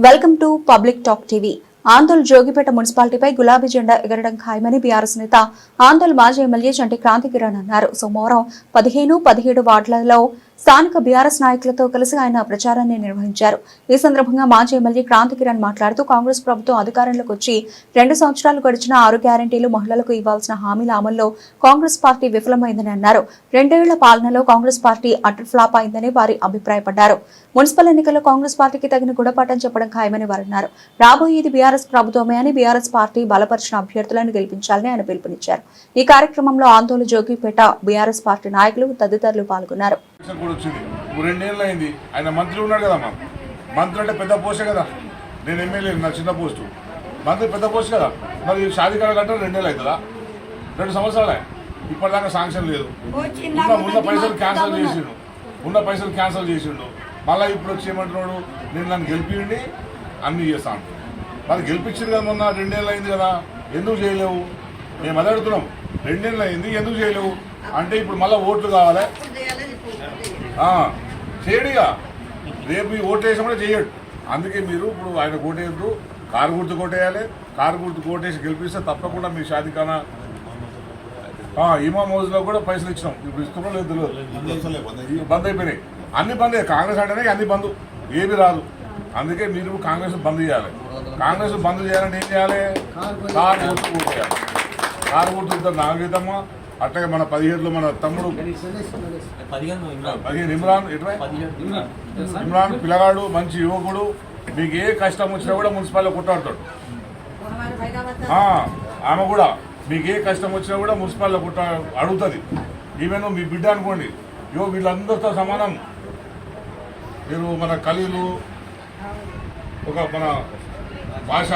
Welcome to public talk TV. Andol Jogipeta మున్సిపాలిటీపై గులాబీ జెండా ఎగరడం ఖాయమని బీఆర్ఎస్ నేత ఆందోళ్ మాజీ ఎమ్మెల్యే చంటి క్రాంతికిరణ్ అన్నారు. సోమవారం 15, 17 వార్డులలో స్థానిక బీఆర్ఎస్ నాయకులతో కలిసి ఆయన ప్రచారాన్ని నిర్వహించారు. ఈ సందర్భంగా మాజీ ఎమ్మెల్యే క్రాంతికిరణ్ మాట్లాడుతూ కాంగ్రెస్ ప్రభుత్వం అధికారంలోకి వచ్చి 2 సంవత్సరాలు గడిచిన 6 గ్యారెంటీలు మహిళలకు ఇవ్వాల్సిన హామీల అమల్లో కాంగ్రెస్ పార్టీ విఫలమైందని అన్నారు. 2 ఏళ్ల పాలనలో కాంగ్రెస్ పార్టీ అటర్ ఫ్లాప్ అయిందని వారి అభిప్రాయపడ్డారు. మున్సిపల్ ఎన్నికల్లో కాంగ్రెస్ పార్టీకి తగిన గుణపాఠం చెప్పడం ఖాయమని వారన్నారు. రాబోయేది బీఆర్ఎస్ ప్రభుత్వమే అని బీఆర్ఎస్ పార్టీ బలపరిచిన అభ్యర్థులను గెలిపించాలని ఆయన పిలుపునిచ్చారు. ఈ కార్యక్రమంలో ఆందోళన జోగిపేట బీఆర్ఎస్ పార్టీ నాయకులు తదితరులు పాల్గొన్నారు. అయింది ఆయన మంత్రి ఉన్నాడు కదమ్మా. మంత్రి అంటే పెద్ద పోస్టే కదా. నేను ఎమ్మెల్యే, నా చిన్న పోస్టు. మంత్రి పెద్ద పోస్ట్ కదా. మరి షాదీకార గంట 2 ఏళ్ళు అవుతుందా? 2 సంవత్సరాలే. ఇప్పటిదాకా శాంక్షన్ లేదు. ఉన్న పైసలు క్యాన్సిల్ చేసిండు. మళ్ళీ ఇప్పుడు వచ్చి ఏమంటున్నాడు, నేను నన్ను గెలిపియండి అన్నీ చేస్తాను. మరి గెలిపించింది కదా మొన్న. 2 ఏళ్ళు అయింది కదా, ఎందుకు చేయలేవు? మేము అదే అడుగుతున్నాం. 2 ఏళ్ళు అయింది, ఎందుకు చేయలేవు అంటే ఇప్పుడు మళ్ళీ ఓట్లు కావాలి. చేయడిగా రేపు ఈ ఓట్లు వేసినప్పుడే చేయడు. అందుకే మీరు ఇప్పుడు ఆయన కోటేయద్దు, కారు గుర్తు కోటేయాలి. కారు గుర్తు కోటేసి గెలిపిస్తే తప్పకుండా మీ షాదీఖానా ఇమాం హౌస్లో కూడా పైసలు ఇచ్చినాం. ఇప్పుడు ఇస్తున్నా లేదు తెలియదు, బంద్ అయిపోయినాయి. అన్ని బంద్. కాంగ్రెస్ అంటేనే అన్ని బంద్, ఏమి రాదు. అందుకే మీరు కాంగ్రెస్ బంద్ చేయాలి. కాంగ్రెస్ బంద్ చేయాలంటే ఏం చేయాలి? కారు గుర్తు కోటేయాలి. కారు గుర్తు ఇద్దరు నాగేతమ్మ, అట్లాగే మన 17లో మన తమ్ముడు 15 ఇమ్రాన్ పిల్లగాడు, మంచి యువకుడు. మీకు ఏ కష్టం వచ్చినా కూడా మున్సిపాలిటీ కొట్టాడుతాడు. ఆమె కూడా మీకు ఏ కష్టం వచ్చినా కూడా మున్సిపాలిటీ అడుగుతుంది. ఈమెను మీ బిడ్డ అనుకోండి. వీళ్ళందరితో సమానం. మీరు మన ఖలీలు, ఒక మన భాష,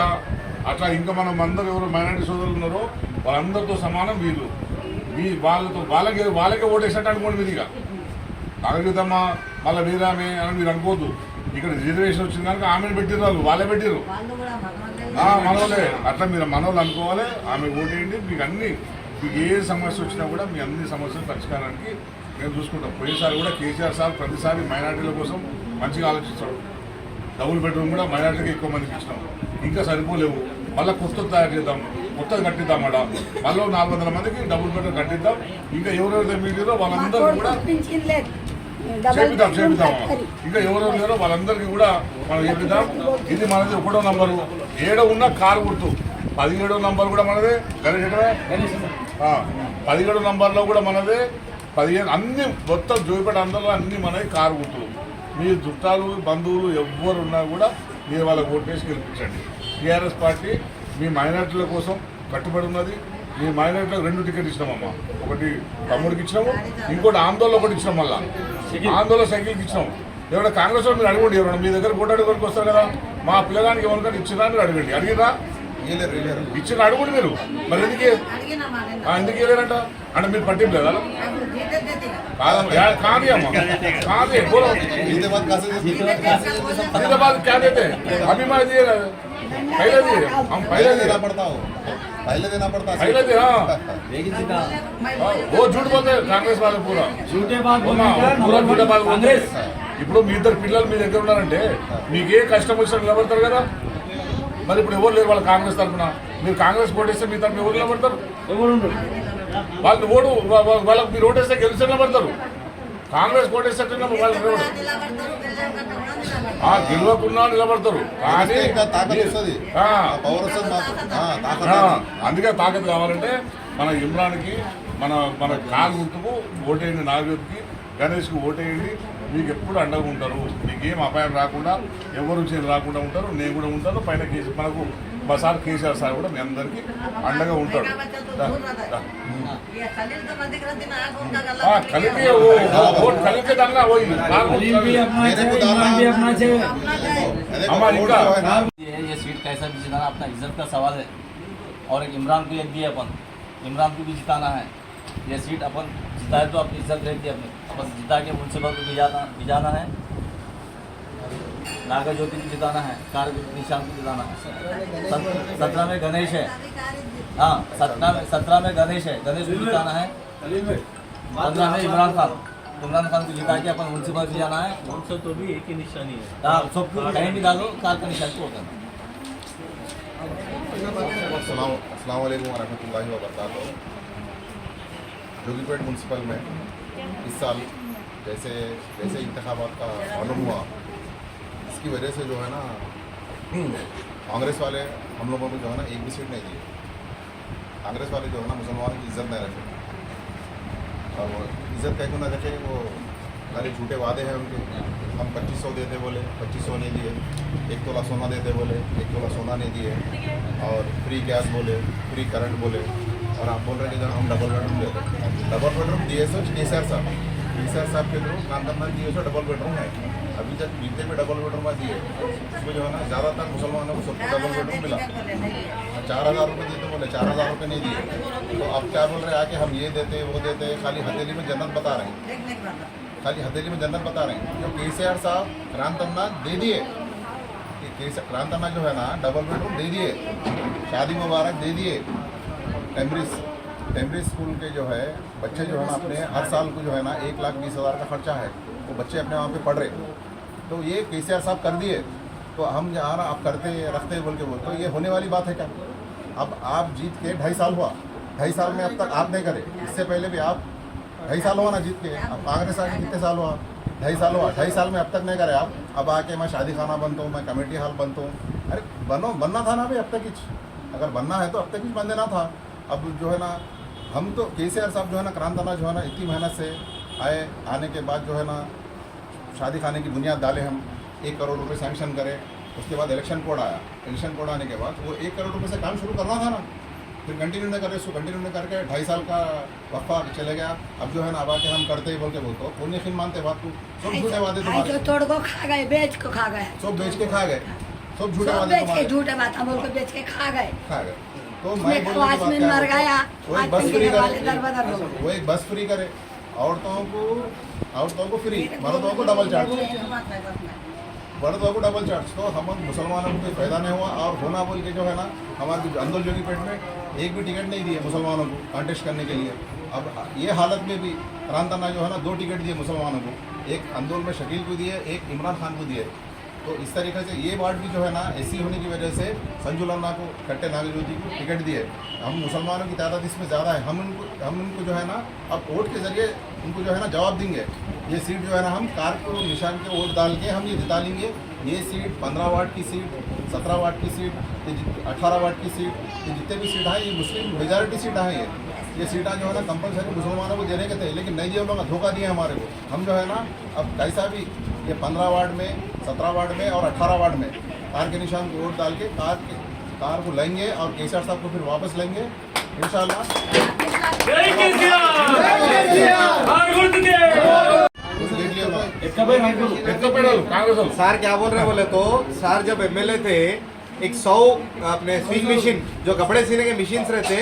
అట్లా ఇంకా మనం అందరూ ఎవరు మైనారిటీ సోదరులు ఉన్నారో వాళ్ళందరితో సమానం. వీళ్ళు వాళ్ళకే ఓటేసినట్టు అనుకోండి. మీరు ఇక నాగరికతమ్మా మళ్ళీ వీరామే అని మీరు అనుకోవద్దు. ఇక్కడ రిజర్వేషన్ వచ్చింది కనుక ఆమెను పెట్టిరు, వాళ్ళే పెట్టిరు. మనోళ్ళే. అట్లా మీరు మనోళ్ళు అనుకోవాలి. ఆమె ఓటేయండి. మీకు ఏ సమస్య వచ్చినా కూడా మీ అన్ని సమస్యల పరిష్కారానికి మేము చూసుకుంటాం. పోయినసారి కూడా కేసీఆర్ సార్ ప్రతిసారి మైనార్టీల కోసం మంచిగా ఆలోచిస్తాడు. డబుల్ బెడ్రూమ్ కూడా మైనార్టీకి ఎక్కువ మందికి ఇచ్చినాం. ఇంకా సరిపోలేవు. మళ్ళీ కొత్తది తయారు చేద్దాం, కొత్తది కట్టిద్దాం. మళ్ళీ 400 మందికి డబుల్ బెడ్రూమ్ కట్టిద్దాం. ఇంకా ఎవరెవరైతే మీడియాలో వాళ్ళందరూ కూడా చేపిద్దాం. ఇంకా ఎవరెవరు లేరో వాళ్ళందరికీ కూడా మనం చేపిద్దాం. ఇది మనది 1వ నంబరు. 7 ఉన్న కారు గుర్తు. 17వ నంబర్ కూడా మనదే. గణేష్ 17వ నంబర్లో కూడా మనదే. 15 అన్ని మొత్తం జోగిపేట అందరిలో అన్ని మనది కారు గుర్తులు. మీ చుట్టాలు బంధువులు ఎవ్వరు ఉన్నా కూడా మీరు వాళ్ళకి ఓటేసి గెలిపించండి. టీఆర్ఎస్ పార్టీ మీ మైనార్టీల కోసం కట్టుబడి ఉన్నది. మీ మైనార్టీలకు 2 టికెట్ ఇచ్చినామమ్మా. ఒకటి తమ్ముడికి ఇచ్చినాము, ఇంకోటి ఆందోళన ఒకటి ఇచ్చినాం. మళ్ళీ ఆందోళన సైకిల్కి ఇచ్చినాము. ఎవరైనా కాంగ్రెస్ వాళ్ళు మీరు అడగండి. ఎవరైనా మీ దగ్గర ఓటాడు వరకు వస్తారు కదా, మా పిల్లగానికి ఎవరికైనా ఇచ్చినా మీరు అడగండి. అడిగిరా? ఇచ్చిన అడుగుండి మీరు. మరి ఎందుకు వెళ్ళారంట అంటే మీరు పట్టింపలేదా? కాదు అమ్మా, కాదు. फरीदाबाद क्या देते हैं? अभी मैं दिए पहले दिए, हम पहले देना पड़ता है. वो झूठ बोलते हैं कांग्रेस वाले. पूरा झूठे बात बोलते. ఇప్పుడు మీ ఇద్దరు పిల్లలు మీ దగ్గర ఉన్నారంటే మీకు ఏ కష్టం వచ్చినా నిలబడతారు కదా. మరి ఇప్పుడు ఎవరు లేరు వాళ్ళ కాంగ్రెస్ తరఫున. మీరు కాంగ్రెస్ ఓటేస్తే మీ తరఫున ఎవరు నిలబడతారు? వాళ్ళకి మీరు ఓటేస్తే గెలిచి నిలబడతారు. కాంగ్రెస్ ఓటేస్తే వాళ్ళు గెలవకుండా నిలబడతారు. కానీ అందుకే తాకత్ కావాలంటే మన ఇమ్రాన్కి, మన కారు గుర్తుకు ఓటేయండి. నాగరికకి, గణేష్కి ఓటేయండి. మీకు ఎప్పుడు అండగా ఉంటారు. మీకేం అపాయం రాకుండా, ఎవరు రాకుండా ఉంటారు. నేను కూడా ఉంటాను. పైన మనకు బసార్ కేసీఆర్ సార్ కూడా మీ అందరికీ అండగా ఉంటాడు. ये सीट कैसा भी जिताना अपना इज्जत का सवाल है. और एक इमरान को एक दिए अपन, इमरान को भी जिताना है. ये सीट अपन जिताए तो अपनी इज्जत रहती है. अपन जिता के म्यूनसिपल को भिजाना है. नागा ज्योति को जिताना है. कार निशान को जिताना है. 17 में गणेश है. 17 में गणेश है. गणेश को जिताना है. 15 में इमरान खान. इमरान खान को जिता के अपन म्यूनसिपल से जाना है। उनसे तो भी एक ही निशानी है। हाँ, सबको कहीं भी डालो, कार का निशान को करना। अस्सलाम वालेकुम वरहमतुल्लाहि वबरकातुहू। जोगीपेट म्यूनसिपल में इस साल जैसे जैसे इंतखाबात का मालूम हुआ, इसकी वजह से जो है ना कांग्रेस वाले हम लोगों को जो है ना एक भी सीट नहीं दिए। कांग्रेस वाले जो है ना मुसलमानों की इज्जत नहीं रखे, और वो इज्जत कह को ना रखे, वो खाली झूठे वादे हैं उनके। हम 2500 देते बोले, 2500 नहीं दिए। 1 तोला सोना देते बोले, 1 तोला सोना नहीं दिए। और फ्री गैस बोले, फ्री करंट बोले। और आप बोल रहे हैं कि जब हम डबल बेडरूम देते, डबल बेडरूम दिए सो केसीआर साहब के थ्रू कांतरनाथ दिए सो डबल बेडरूम है। अभी तक बीते में डबल बेडरूम दिए, उसमें जो है ना ज़्यादातर मुसलमानों को सबको डबल बेडरूम मिला। 4000 रुपये देते बोले, 4000 रुपये नहीं दिए। तो अब क्या बोल रहे हैं आके हम ये देते वो देते, खाली हथेली में जन्नत बता रहे हैं, खाली हथेली में जन्नत बता रहे हैं। जो केसीआर साहब क्रांतरनाथ दे दिए, क्रांतरनाथ जो है ना डबल बेडरूम दे दिए, शादी मुबारक दे दिए। टेम्बरी स्कूल के जो है बच्चे जो है ना अपने हर साल को जो है ना 1,20,000 का खर्चा है, वो बच्चे अपने वहाँ पे पढ़ रहे। तो ये केसीआर साहब कर दिए, तो हम जहाँ ना आप करते रखते बोल के बोल, तो ये होने वाली बात है क्या? अब आप जीत के 2.5 साल हुआ, 2.5 साल में अब तक आप नहीं करे। इससे पहले भी आप 2.5 साल हुआ ना जीत के, अब कांग्रेस आके कितने साल हुआ? 2.5 साल हुआ। 2.5 साल में अब तक नहीं करे आप। अब आके मैं शादी खाना बनता हूँ, मैं कमेटी हॉल बनता हूँ। अरे बनना था ना भाई, अब तक ही, अगर बनना है तो अब तक ही बन देना था। अब जो है ना हम तो केसीआर साहब जो है ना क्रांतना जो है ना इतनी मेहनत से आने के बाद जो है ना शादी खाने की बुनियाद डाले, हम 1 करोड़ रुपए सैंक्शन करें। उसके बाद इलेक्शन कोड आया, इलेक्शन कोड आने के बाद वो 1 करोड़ रुपए से काम शुरू करना था ना, फिर कंटिन्यू नहीं करे, उसको कंटिन्यू नहीं करके 2.5 साल का वक्फा चले गया। अब जो है ना अब आके हम करते ही बोल के बोलते कौन यकीन मानते बात को? सब झूठे वादे तुम्हारे, तोड़ को खा गए, बेच को खा गए, सब बेच के खा गए, सब झूठे वादे बेच के तुम्हारे झूठे बात हम लोग को बेच के खा गए। तो मैं बोलने की बात में क्या मर है? गया, वो एक बस फ्री करे, दर वो एक बस फ्री करे, औरतों को फ्री, मर्दों को डबल चार्ज, मर्दों को डबल चार्ज। तो हम मुसलमानों को कोई फायदा नहीं हुआ। और होना बोल के जो है ना हमारे अंदर जोगीपेट में एक भी टिकट नहीं दिए मुसलमानों को कॉन्टेस्ट करने के लिए। अब ये हालत में भी क्रांतना जो है ना 2 टिकट दिए मुसलमानों को, एक अंदोल में शकील को दिए, एक इमरान खान को दिए। तो इस तरीके से ये वार्ड भी जो है ना ऐसी होने की वजह से संजू लन्ना को, कट्टे नागज्योति को टिकट दिए। हम मुसलमानों की तादाद इसमें ज़्यादा है, हम उनको जो है ना अब वोट के ज़रिए उनको जो है ना जवाब देंगे। ये सीट जो है ना हम कार को निशान के वोट डाल के हम ये जिता लेंगे। ये सीट 15 वार्ड की सीट, 17 वार्ड की सीट, 18 वार्ड की सीट, ये जितने भी सीट हैं ये मुस्लिम मेजॉरिटी सीट हैं। ये सीटें जो है ना कंपलसरी मुसलमानों को देने के थे, लेकिन नहीं दिए, लोगों ने धोखा दिया हमारे को। हम जो है ना अब कैसा भी ये 15 वार्ड में, 17 वार्ड में और 18 वार्ड में कार के निशान को वोट डाल के कार को लेंगे और केसीआर साहब को फिर वापस लेंगे इंशाल्लाह। सर क्या बोल रहे बोले तो सर जब एमएलए थे 100 अपने स्विंग मशीन जो कपड़े सीने के मशीन रहते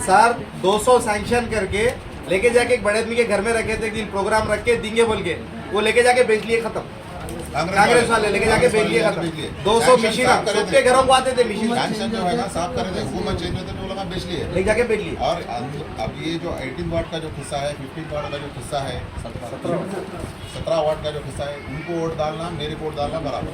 सर 200 सैंक्शन करके लेके जाके एक बड़े आदमी के घर में रखे थे, एक दिन प्रोग्राम रख के देंगे बोल के वो लेके जाके बेच लिए, खत्म। कांग्रेस वाले लेके जाके बेच लिए, खत्म। 200 मशीन सबके घरों को आते थे मशीन जो है ना साफ करे थे, हुकूमत चेंज होते थे, वो लोग बेच लिए, लेके जाके बेच लिए। और अब ये जो 18 वार्ड का जो हिस्सा है, 15 वार्ड का जो हिस्सा है, 17 वार्ड का जो हिस्सा है, उनको वोट डालना मेरे को वोट डालना बराबर।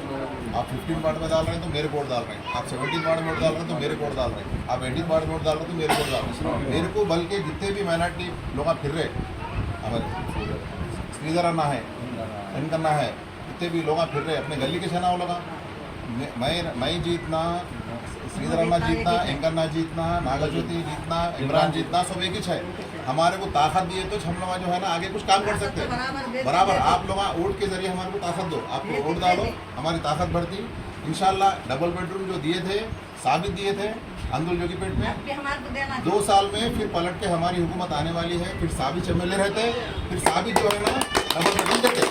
आप 15 वार्ड में डाल रहे हैं तो मेरे को वोट डाल रहे हैं, आप 17 वार्ड में वोट डाल रहे हैं तो मेरे को वोट डाल रहे हैं, आप 18 वार्ड में वोट डाल रहे हैं तो मेरे को वोट डाल रहे हैं। मेरे को बल्कि जितने भी माइनॉरिटी लोग फिर रहे, हमारे श्रीधर अन्ना है, इनकन्ना है, जितने भी लोग फिर रहे अपने गली के छना वो लगा, मैं जीतना, श्रीधर अन्ना जीतना, इंकन्ना जीतना, नागज्योति जीतना, इमरान जीतना, सब एक ही है। हमारे को ताकत दिए तो हम लोग जो है ना आगे कुछ काम कर सकते हैं बराबर। आप लोग वोट के जरिए हमारे को ताकत दो, आपको वोट डालो, हमारी ताकत बढ़ती। इंशाल्लाह डबल बेडरूम जो दिए थे साबित दिए थे अंदुल जोगीपेट में, 2 साल में फिर पलट के हमारी हुकूमत आने वाली है, फिर साबित एमएलए रहते, फिर साबित जो है ना डबल बेडरूम देते।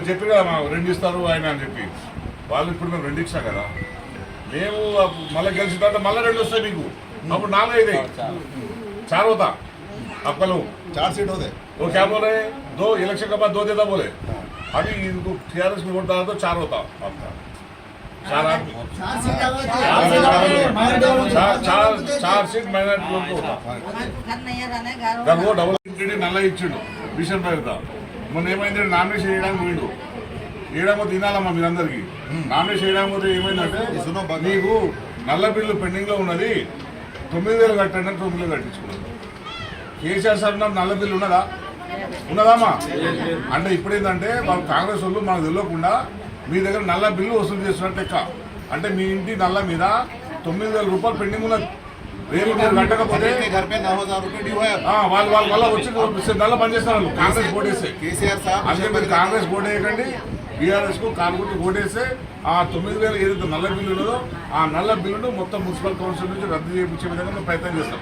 చెప్పి కదా మా 2 ఇస్తారు ఆయన అని చెప్పి వాళ్ళు ఇప్పుడు మేము 2 ఇచ్చా కదా, మేము మళ్ళీ గెలిచిన తర్వాత మళ్ళీ 2 వస్తాయి మీకు, అప్పుడు 4 అయితే 4 होता आपका लोग 4 सीट होते। वो क्या बोले 2 इलेक्शन के बाद 2 देता बोले, अभी इनको टीआरएस में वोट डाला तो 4 होता आपका। चार आदमी चार सीट माइनॉरिटी लोग को होता దాని కూడా డబుల్ ఇంటిని నల్ల ఇచ్చిండు మిషన్ పేరుతో మొన్న ఏమైంది నామినేషన్ చేయడానికి వీడు వేయడమో తినాలమ్మా మీరందరికీ నామినేషన్ చేయడానికి పోతే ఏమైందంటే నీకు నల్ల బిల్లు పెండింగ్ లో ఉన్నది 9,000 కట్టండి అని 9,000 కట్టించుకున్నాడు. కేసీఆర్ సార్ నల్ల బిల్లు ఉన్నదామా అంటే ఇప్పుడు ఏంటంటే వాళ్ళు కాంగ్రెస్ వాళ్ళు మాకు తెలియకుండా మీ దగ్గర నల్ల బిల్లు వసూలు చేస్తున్నట్టు లెక్క. అంటే మీ ఇంటి నల్ల మీద 9,000 రూపాయలు పెండింగ్ ఉన్నది. రేపు మీరు కట్టకపోతే घर पे 9,000 रुपये ड्यू है వాళ్ళు మళ్ళీ వచ్చి నల్ల పనిచేస్తారు వాళ్ళు కాంగ్రెస్ ఓటేస్తే. केसीआर साहब అందుకే మీరు కాంగ్రెస్ ఓటు వేయకండి, బీఆర్ఎస్ కు కాంగ్రెస్ ఓటేస్తే ఆ 9,000 ఏదైతే నల్ల బిల్లు ఉన్నదో ఆ నల్ల బిల్లును మొత్తం మున్సిపల్ కౌన్సిల్ నుంచి రద్దు చేయించే విధంగా మేము ప్రయత్నం చేస్తాం.